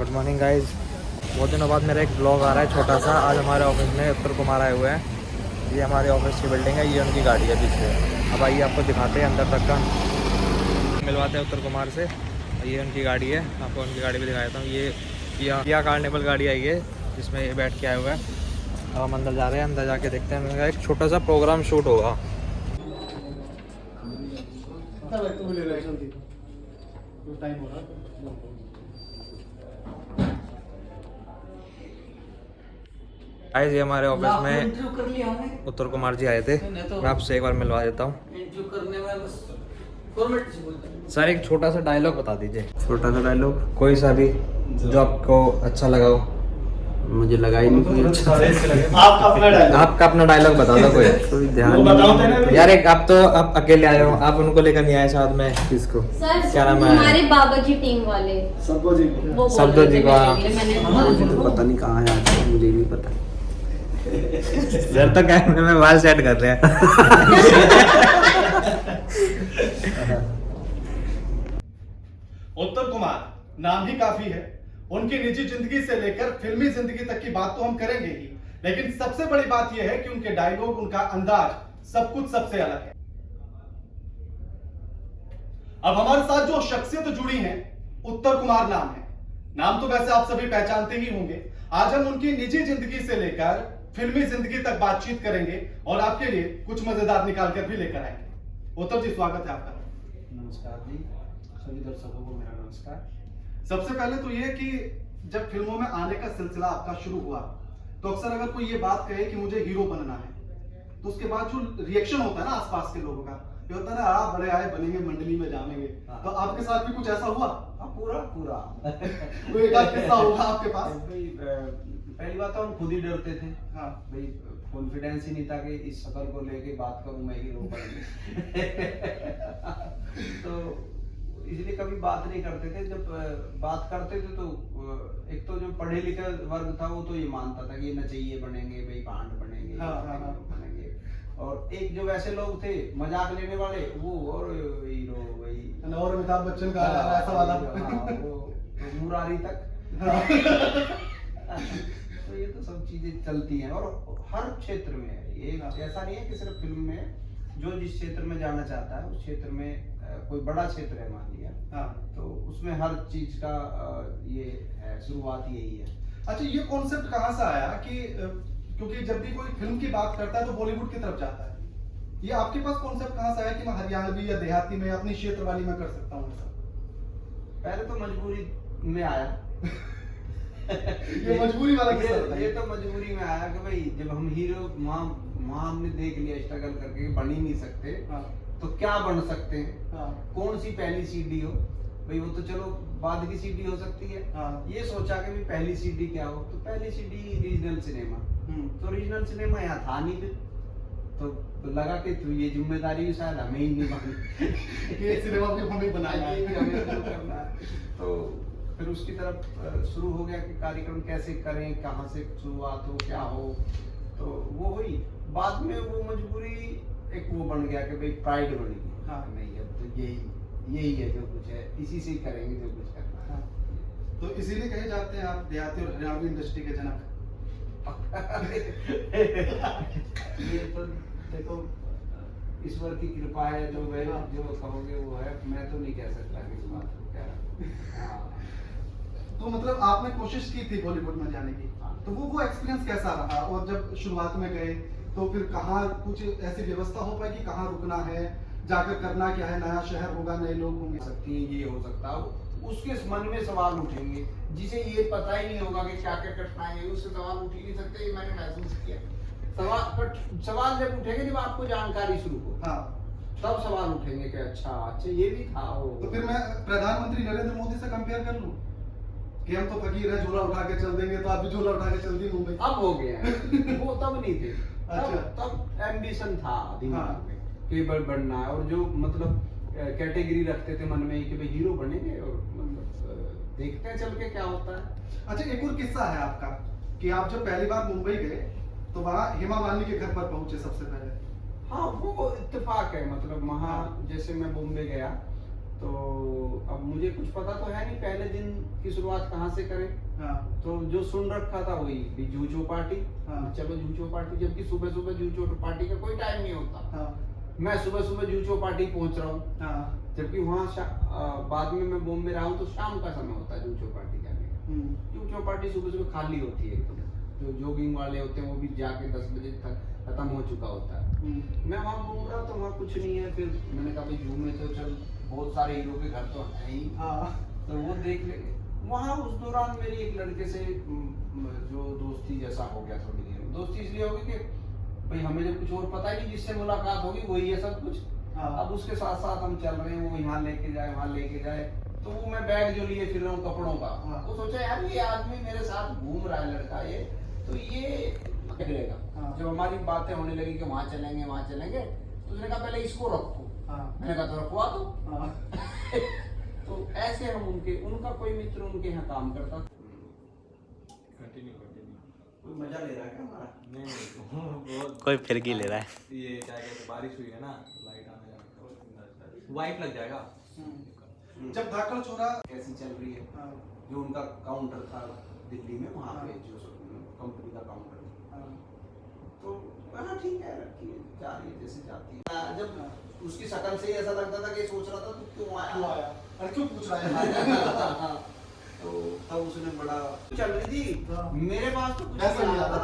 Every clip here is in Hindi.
Good morning guys. बहुत दिनों बाद मेरा एक ब्लॉग आ रहा है छोटा सा। आज हमारे ऑफिस में उत्तर कुमार आए हुए हैं। ये हमारे ऑफिस की बिल्डिंग है, ये उनकी गाड़ी है पीछे। अब आइए आपको दिखाते हैं अंदर तक का, मिलवाते हैं उत्तर कुमार से। ये उनकी गाड़ी है, आपको उनकी गाड़ी भी दिखा देता हूँ। ये किया कार्निवल गाड़ी आई है जिसमें ये बैठ के आए हुए हैं। अब हम अंदर जा रहे हैं, अंदर जाके देखते हैं। मेरा एक छोटा सा प्रोग्राम शूट होगा। गाइस ये हमारे ऑफिस में उत्तर कुमार जी आए थे। मैं आपसे एक बार मिलवा देता हूँ। सर एक छोटा सा डायलॉग बता दीजिए। छोटा सा डायलॉग कोई सा भी जो आपको अच्छा लगा हो। मुझे लगा ही नहीं कोई अच्छा। आपका अपना डायलॉग बता दो कोई। कोई ध्यान नहीं। यार एक आप अकेले आए हो, आप उनको लेकर नहीं आए साथ में। किसको? क्या नाम है? हमारे बाबा जी टीम वाले शब्दो जी को। तो पता नहीं कहाँ है आज, मुझे ही नहीं पता। सर तो कैमरे में बाल सेट कर रहे हैं। उत्तर कुमार नाम ही काफी है। उनकी निजी जिंदगी से लेकर फिल्मी जिंदगी तक की बात तो हम करेंगे ही, लेकिन सबसे बड़ी बात यह है कि उनके डायलॉग, उनका अंदाज, सब कुछ सबसे अलग है। अब हमारे साथ जो शख्सियत जुड़ी है, उत्तर कुमार नाम है। नाम तो वैसे आप सभी पहचानते ही होंगे। आज हम उनकी निजी जिंदगी से लेकर फिल्मी जिंदगी तक बातचीत करेंगे और आपके लिए कुछ मजेदार निकाल कर भी लेकर आएंगे। उत्तर जी, स्वागत है आपका। नमस्कार जी, सभी दर्शकों को मेरा नमस्कार। सबसे पहले तो ये कि जब फिल्मों में आने का सिलसिला आपका शुरू हुआ, तो अक्सर अगर कोई ये बात कहे कि मुझे हीरो बनना है, तो उसके बाद जो रिएक्शन होता है ना आसपास के लोगों का, ये होता है ना, आप बड़े आए बनेंगे, मंडली में जाएंगे। हाँ। तो आपके साथ भी कुछ ऐसा हुआ? हाँ, पूरा कोई एक आध किस्सा होगा आपके पास? भाई पहली बात तो हम खुद ही डरते थे। हाँ। भाई कॉन्फिडेंस ही नहीं था कि इस शक्ल को लेके बात करूं मैं हीरो बनूं। तो इसलिए कभी बात नहीं करते थे। जब बात करते थे तो एक तो जो पढ़े लिखे वर्ग था वो तो ये मानता था कि ये नचइये बनेंगे, भाई भांड बनेंगे, हाँ। बनेंगे। और एक जो वैसे लोग थे मजाक लेने वाले, वो और हीरो भाई और अमिताभ बच्चन का ऐसा वाला। वो मुरारी तक। तो ये तो सब चीजें चलती हैं और हर क्षेत्र में है। ये ऐसा नहीं है कि सिर्फ फिल्म में। जो जिस क्षेत्र में जाना चाहता है उस क्षेत्र में कोई बड़ा क्षेत्र है मान लिया, हाँ। तो उसमें हर चीज का ये है, शुरुआत यही है। अच्छा, ये कॉन्सेप्ट कहाँ से आया कि क्योंकि जब भी कोई फिल्म की बात करता है तो बॉलीवुड की तरफ जाता है। ये आपके पास कॉन्सेप्ट कहाँ से आया कि मैं हरियाणवी या देहाती में अपनी क्षेत्र वाली में कर सकता हूँ? पहले तो मजबूरी में आया। ये मजबूरी वाला किस्सा बताइए। ये तो मजबूरी में आया कि भाई जब हम हीरो माँ हमने देख लिया स्ट्रगल करके बन ही नहीं सकते, हाँ। तो क्या बन सकते हैं? हाँ। कौन सी पहली सीडी हो? भाई वो तो चलो बाद की सीडी हो सकती है। हाँ। ये सोचा कि भाई पहली सीडी क्या हो, तो पहली सीडी रीजनल सिनेमा। तो रीजनल सिनेमा यहाँ था नहीं फिर, तो लगा कि तो ये जिम्मेदारी भी शायद हमें ही नहीं बनी। ये सिनेमा भी हमें बनाना है। ये भी हमें शुरू करना है। तो फिर उसकी तरफ शुरू हो गया कि कार्यक्रम कैसे करें, कहाँ से शुरुआत हो, क्या हो। तो वो हुई। बाद में वो मजबूरी एक वो बन गया कि भाई प्राइड बनेगी। हाँ। नहीं, अब तो यही है जो कुछ है, इसी से करेंगे जो कुछ करना है। हाँ। तो इसीलिए कहे जाते हैं आप देहाती और हरियाणवी इंडस्ट्री के जनक। ये तो देखो ईश्वर की कृपा है, जो मैं जो कहोगे वो है। मैं तो नहीं कह सकता कि इस बात को क्या। हाँ। तो मतलब आपने कोशिश की थी बॉलीवुड में जाने की, तो वो एक्सपीरियंस कैसा रहा? और जब शुरुआत में गए तो फिर कहाँ कुछ ऐसी व्यवस्था हो पाई कि कहाँ रुकना है, जाकर करना क्या है, नया शहर होगा, नए लोग होंगे? सकती है, ये हो सकता है। उसके मन में सवाल उठेंगे जिसे ये पता ही नहीं होगा कि क्या क्या कठिनाई है, उससे सवाल उठ ही नहीं सकते। ये मैंने महसूस किया। सवाल जब उठेंगे जब आपको जानकारी शुरू हो, हाँ, तब सवाल उठेंगे कि अच्छा ये भी था। तो फिर मैं प्रधानमंत्री नरेंद्र मोदी से कंपेयर कर लूं कि हम तो फकीर है, झोला उठा के चल देंगे, तो आप भी झोला उठा के चल दी मुंबई। अब हो गया। वो तब नहीं थे। अच्छा। तब एम्बिशन था दिमाग हाँ। में कि बढ़ना है। और जो मतलब कैटेगरी रखते थे मन में कि भाई हीरो बनेंगे और मतलब देखते हैं चल के क्या होता है। अच्छा, एक और किस्सा है आपका कि आप जब पहली बार मुंबई गए तो वहाँ हेमा मालिनी के घर पर पहुंचे सबसे पहले। हाँ, वो इत्तेफाक है। मतलब वहाँ जैसे मैं बॉम्बे गया तो अब मुझे कुछ पता तो है नहीं पहले दिन की शुरुआत कहाँ से करें। हाँ तो जो सुन रखा था वही भी जू चौपाटी। हाँ। चलो जू चौपाटी, जबकि सुबह सुबह जू चौपाटी का कोई टाइम नहीं होता। हाँ मैं सुबह सुबह जू चौपाटी पहुंच रहा हूँ, हाँ जबकि वहाँ बाद में मैं बॉम्बे रहा हूँ तो शाम का समय होता है जू चौपाटी जाने का। जू चौपाटी सुबह सुबह खाली होती है एकदम, जो जॉगिंग वाले होते हैं वो भी जाके 10 बजे तक खत्म हो चुका होता है। मैं वहाँ घूम रहा तो वहाँ कुछ नहीं है। फिर मैंने कहा भाई जू में तो चल बहुत सारे हीरो के घर तो है ही, हाँ तो वो देख लेंगे। वहाँ उस दौरान मेरी एक लड़के से जो दोस्ती जैसा हो गया, थोड़ी देर दोस्ती इसलिए होगी कि भाई हमें जब कुछ और पता ही नहीं, जिससे मुलाकात होगी वही है सब कुछ। हाँ। अब उसके साथ साथ हम चल रहे हैं, वो यहाँ लेके जाए वहाँ लेके जाए, तो वो मैं बैग जो लिए फिर रहा हूँ कपड़ों का, हाँ। वो सोचा यार ये आदमी मेरे साथ घूम रहा है लड़का ये, तो ये पकड़ेगा। हाँ। जब हमारी बातें होने लगी कि वहाँ चलेंगे, तो उसने कहा पहले इसको रखो। हाँ मैंने कहा तो रखवा दो। हाँ तो ऐसे हम उनका कोई मित्र उनके यहाँ काम करता था। कंटिन्यू कोई मजा ले रहा है क्या हमारा? नहीं कोई फिरकी ले रहा है। ये क्या कहते बारिश हुई है ना, लाइट आने जाने वाइट लग जाएगा। जब धाकड़ छोरा कैसी चल रही है? हाँ जो उनका काउंटर था दिल्ली में, वहाँ पे हाँ। जो कंपनी का काउंटर था, हाँ तो हाँ ठीक है, रखी है, जा रही है जैसे जाती है। जब उसकी शक्ल से ही ऐसा लगता था कि सोच रहा था तू क्यों आया। अरे क्यों पूछ रहा है? तो तब उसने बड़ा चल रही थी, हाँ। मेरे पास तो कुछ ऐसा नहीं नहीं आता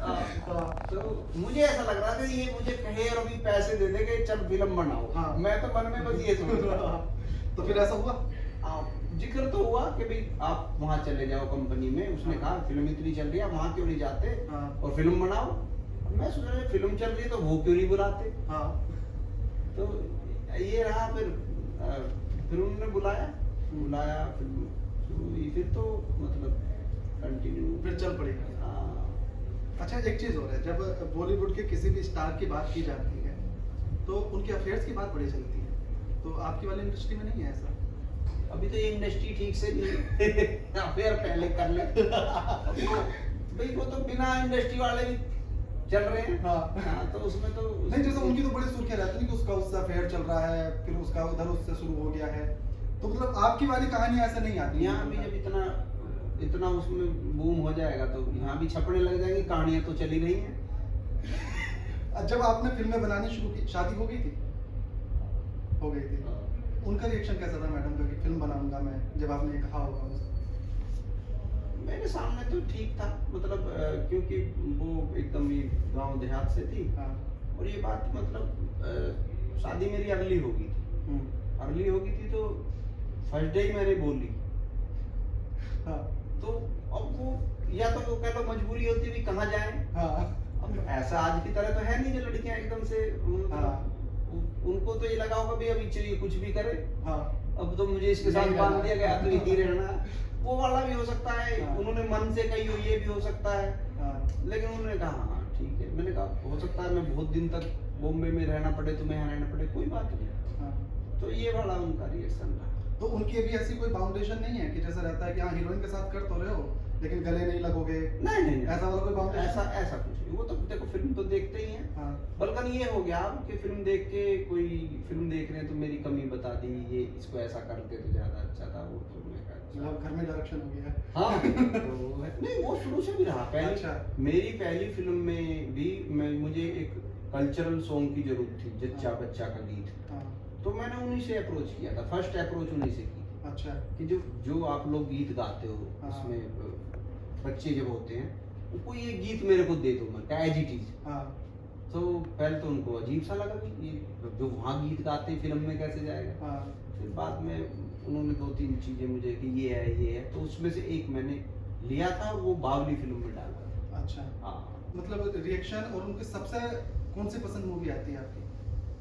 हाँ। तो मुझे ऐसा लग रहा था कि ये मुझे कहे और अभी पैसे दे दे कि चल फिल्म बनाओ। हाँ। मैं तो मन में बस ये सोच रहा था। तो फिर ऐसा हुआ? जिक्र तो हुआ कि भाई आप वहाँ चले जाओ कंपनी में। उसने कहा फिल्म इतनी चल रही है, वहाँ क्यों नहीं जाते हाँ। और फिल्म बनाओ। मैं सोच रहा फिल्म चल रही है तो वो क्यों नहीं बुलाते। हाँ तो ये रहा। फिर उन्होंने बुलाया, फिल्म शुरू हुई, फिर तो मतलब कंटिन्यू फिर चल पड़ी। हाँ। अच्छा एक चीज और है, जब बॉलीवुड के किसी भी स्टार की बात की जाती है तो उनके अफेयर्स की बात बड़ी चलती है, तो आपकी वाली इंडस्ट्री में नहीं है ऐसा? अभी तो ये इंडस्ट्री ठीक से नहीं अफेयर पहले कर ले भाई, वो तो बिना इंडस्ट्री वाले भी चल रहे हैं। हाँ। तो उसमें तो नहीं, जैसे उनकी तो बड़ी सुर्खियां रहती है कि उसका उससे अफेयर चल रहा है, फिर उसका उधर उससे शुरू हो गया है, तो मतलब आपकी वाली कहानी ऐसा नहीं आती? यहाँ भी जब इतना उसमें बूम हो जाएगा तो यहाँ भी छपने लग जाएंगी, कहानियां तो चली रही हैं। जब आपने फिल्में बनानी शुरू की, शादी हो गई थी? हो गई थी। उनका रिएक्शन कैसा था मैडम का कि फिल्म बनाऊंगा मैं, जब आपने कहा होगा उसको? मेरे सामने तो ठीक था, मतलब क्योंकि वो एकदम ही गांव देहात से थी। हाँ। और ये बात मतलब शादी मेरी अर्ली हो गई थी। अर्ली हो गई थी तो फर्स्ट डे ही मैंने बोल ली। हाँ। तो अब वो या तो वो कह लो मजबूरी होती भी कहाँ जाए। हाँ। अब ऐसा आज की तरह तो है नहीं जो लड़कियां एकदम से हाँ। उनको तो ये लगा होगा भी अभी चाहिए कुछ भी करे। हाँ। अब तो मुझे इसके साथ नहीं बांध रहना। दिया गया तो यही रहना, वो वाला भी हो सकता है। हाँ। उन्होंने मन से कही हो, ये भी हो सकता है। हाँ। लेकिन उन्होंने कहा हाँ ठीक है। मैंने कहा हो सकता है मैं बहुत दिन तक बॉम्बे में रहना पड़े, तुम्हें यहाँ रहना पड़े, कोई बात नहीं। हाँ। तो ये वाला उनका रिएक्शन था। तो उनकी अभी ऐसी कोई बाउंडेशन नहीं है कि जैसा रहता है कि हाँ हीरोइन के साथ कर तो रहे हो लेकिन गले नहीं लगोगे? नहीं ऐसा वाला कोई बाउंडेशन? ऐसा कुछ नहीं। वो तो देखो फिल्म तो देखते ही हैं। हाँ। बल्कि ये हो गया कि फिल्म देख के कोई फिल्म देख रहे हैं तो मेरी कमी बता दी, ये इसको ऐसा करते तो ज्यादा अच्छा था। वो तो मैं कहा अच्छा। मतलब घर में डायरेक्शन हो गया है। हाँ तो नहीं, वो शुरू से भी रहा। पहली अच्छा। मेरी पहली फिल्म में भी मुझे एक कल्चरल सॉन्ग की जरूरत थी, जच्चा बच्चा का गीत। हाँ। तो मैंने उन्हीं से अप्रोच किया था, फर्स्ट अप्रोच उन्हीं से की। अच्छा। कि जो आप लोग गीत गाते हो, हाँ। उसमें बच्चे जब होते हैं कोई ये गीत मेरे को दे दो, मैं एज इट इज। हाँ। तो पहले तो उनको अजीब सा लगा कि ये जो वहाँ गीत गाते हैं फिल्म में कैसे जाएगा। हाँ। फिर बाद में उन्होंने 2-3 चीजें मुझे कि ये है, तो उसमें से एक मैंने लिया था, वो बावली फिल्म में डाला था। अच्छा। हाँ, मतलब रिएक्शन और उनकी सबसे कौन सी पसंद मूवी आती है आपकी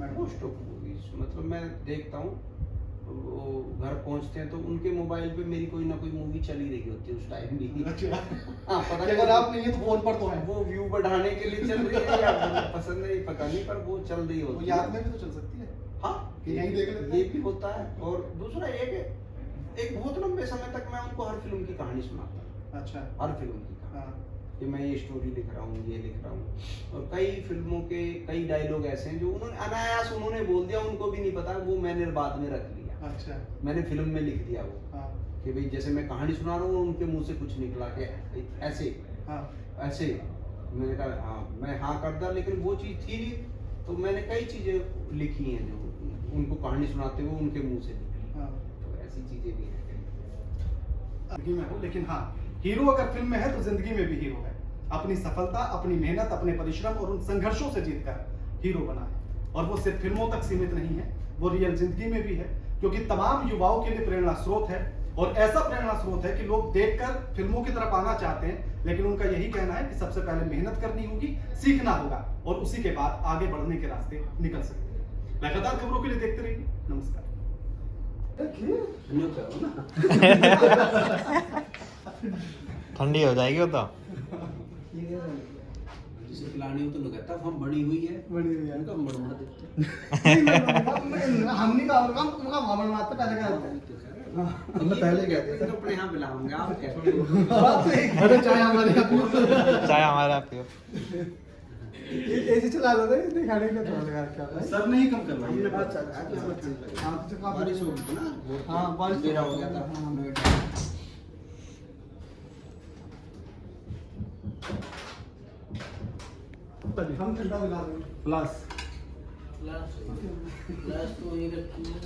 मैडम? मोस्ट ऑफ मूवीज मतलब मैं देखता हूँ, वो घर पहुँचते हैं तो उनके मोबाइल पे मेरी कोई ना कोई मूवी चली रही होती है उस टाइम भी। अच्छा। हाँ, पता कि नहीं अगर आप नहीं है तो फोन पर तो है। वो व्यू बढ़ाने के लिए चल रही है या मुझे पसंद है पता नहीं, पर वो चल रही वो होती याद है। में भी तो चल सकती है हाँ, कि यहीं देख लेते ये हैं। भी होता है। और दूसरा एक बहुत लंबे समय तक मैं उनको हर फिल्म की कहानी सुनाता था, अच्छा। हर फिल्म की कहानी। हाँ। कि मैं ये स्टोरी लिख रहा हूँ, ये लिख रहा हूँ। और कई फिल्मों के कई डायलॉग ऐसे हैं जो उन्होंने अनायास उन्होंने बोल दिया, उनको भी नहीं पता, वो मैंने बाद में रख लिया। अच्छा। मैंने फिल्म में लिख दिया वो, हाँ। कि भाई जैसे मैं कहानी सुना रहा हूँ, उनके मुंह से कुछ निकला कि ऐसे हाँ। ऐसे। मैंने कहा हाँ, मैं हाँ कर दिया, लेकिन वो चीज़ थी नहीं। तो मैंने कई चीज़ें लिखी हैं जो उनको कहानी सुनाते हुए उनके मुंह से निकली। हाँ। तो ऐसी चीज़ें भी हैं। जिंदगी में हो, लेकिन हाँ, हीरो अगर फिल्म में है तो जिंदगी में भी हीरो है। अपनी सफलता, अपनी मेहनत, अपने परिश्रम और उन संघर्षों से जीतकर हीरो बना है। और वो सिर्फ फिल्मों तक सीमित नहीं है, वो रियल जिंदगी में भी है, क्योंकि तमाम युवाओं के लिए प्रेरणा स्रोत है। और ऐसा प्रेरणा स्रोत है कि लोग देखकर फिल्मों की तरफ आना चाहते हैं, लेकिन उनका यही कहना है कि सबसे पहले मेहनत करनी होगी, सीखना होगा, और उसी के बाद आगे बढ़ने के रास्ते निकल सकते हैं। लगातार खबरों के लिए देखते रहिए। नमस्कार। ठंडी हो जाएगी वो तो। जिसे पिलानी हो तो लोग कहता हम बड़ी हुई है, बड़ी हुई है। उनका मरमर देते हम नहीं काम काम उनका मामला मारते पहले क्या होता है। हम तो पहले कहते थे अपने यहाँ पिलाऊंगा आप कैसे अरे चाय हमारे यहाँ पियो। चाय हमारे यहाँ पियो। एसी चला लो थे खाने का थोड़ा लगा रखा है। सर नहीं कम करवाइए। अच्छा हाँ तो काफी बारिश हो गई थी ना, हाँ बारिश अंधेरा हो गया था। हम ठंडा मिला देंगे प्लस लास्ट तो ये रखी है।